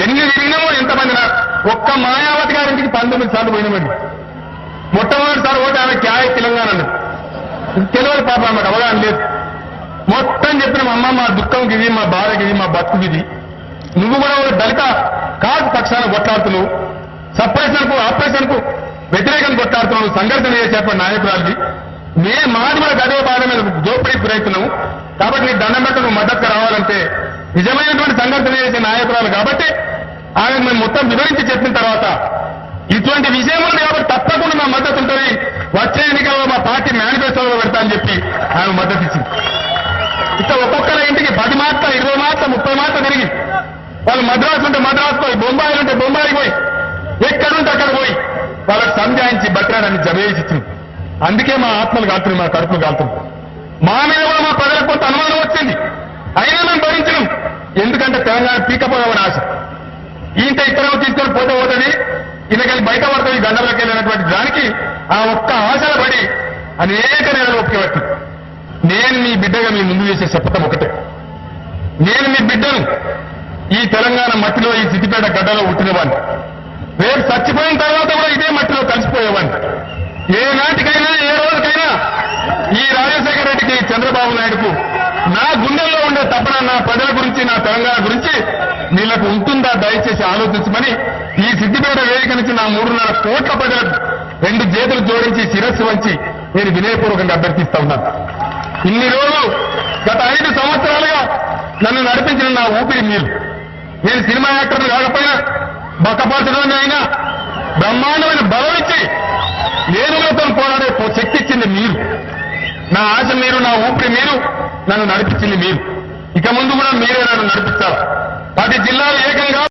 ఎన్ని తిరిగినామో ఎంతమంది ఒక్క మాయావతి గారింటికి 19 సార్లు పోయినామండి. మొట్టమొదటిసారి ఓటు ఆమె క్యాయ్ తెలంగాణ తెలియదు పాప మాకు అవగాహన లేదు. మొత్తం చెప్పిన అమ్మ మా దుఃఖంకి ఇది, మా బాధకి ఇది, మా బతుకుకి ఇది. నువ్వు కూడా ఒక దళిత కాదు పక్షాన కొట్లాడుతున్నావు, సపరేషన్ కు ఆపరేషన్ కు వ్యతిరేకంగా కొట్లాడుతున్నావు, సంఘర్షణ చేసేటువంటి నాయకురాలికి మాది కూడా గదే బాధ మీద దోపిడీకి గురవుతున్నావు. కాబట్టి నీ దండం పెట్ట నువ్వు మద్దతుగా రావాలంటే నిజమైనటువంటి సంఘర్షణ చేసే నాయకురాలు కాబట్టి ఆమె మేము మొత్తం వివరించి చెప్పిన తర్వాత ఇటువంటి విషయం ఉంది కాబట్టి తప్పకుండా మా మద్దతు ఉంటుంది, వచ్చే ఎన్నికల్లో మా పార్టీ మేనిఫెస్టోలో పెడతా అని చెప్పి ఆమె మద్దతు ఇచ్చింది. ఇట్లా ఒక్కొక్కరి ఇంటికి 10 మాటలు 20 మాటలు 30 మాటలు తిరిగి వాళ్ళు మద్రాసు ఉంటే మద్రాసు పోయి, బొంబాయిలు ఉంటే బొంబాయి పోయి, ఎక్కడుంటే అక్కడ పోయి వాళ్ళకి సంజాయించి బట్టాడని జమేసి ఇచ్చింది. అందుకే మా ఆత్మలు కాలుతుంది, మా కడుపులు కాలుతుంది. మా మీద కూడా మా ప్రజలకు కొంత అనుమానం వచ్చింది, అయినా మేము భరించడం. ఎందుకంటే తెలంగాణ పీకపోదామని ఆశ. ఈంట ఇక్కడ తీసుకొని పోతే పోతుంది, ఇళ్ళకెళ్ళి బయట పడుతుంది గండలోకి వెళ్ళినటువంటి దానికి ఆ ఒక్క ఆశలు పడి అనేక నెలలు ఒప్పుకోబట్టి నేను మీ బిడ్డగా మీ ముందు చేసే శపథం ఒకటే. నేను మీ బిడ్డను ఈ తెలంగాణ మట్టిలో, ఈ సిద్దిపేట గడ్డలో పుట్టినవాడిని. రేపు చచ్చిపోయిన తర్వాత కూడా ఇదే మట్టిలో కలిసిపోయేవాడిని. ఏ నాటికైనా ఏ రోజుకైనా ఈ రాజశేఖర రెడ్డికి, చంద్రబాబు నాయుడుకు నా గుండెల్లో ఉండే తపన నా ప్రజల గురించి, నా తెలంగాణ గురించి వీళ్లకు ఉంటుందా దయచేసి ఆలోచించమని ఈ సిద్దిపేట వేదిక నుంచి నా 3.5 కోట్ల ప్రజలకు 2 చేతులు జోడించి శిరస్సు వంచి నేను వినయపూర్వకంగా అభ్యర్థిస్తా ఉన్నాను. ఇన్ని రోజులు గత 5 సంవత్సరాలుగా నన్ను నడిపించిన నా ఊపిరి మీరు. నేను సినిమా యాక్టర్లు కాకపోయినా, బక్కపరచడం అయినా బ్రహ్మాండమైన బలం ఇచ్చి ఏనుగులతో పోరాడే శక్తి ఇచ్చింది మీరు. నా ఆశ మీరు, నా ఊపిరి మీరు, నన్ను నడిపించింది మీరు. ఇక ముందు కూడా మీరే నన్ను నడిపిస్తారు. 10 జిల్లా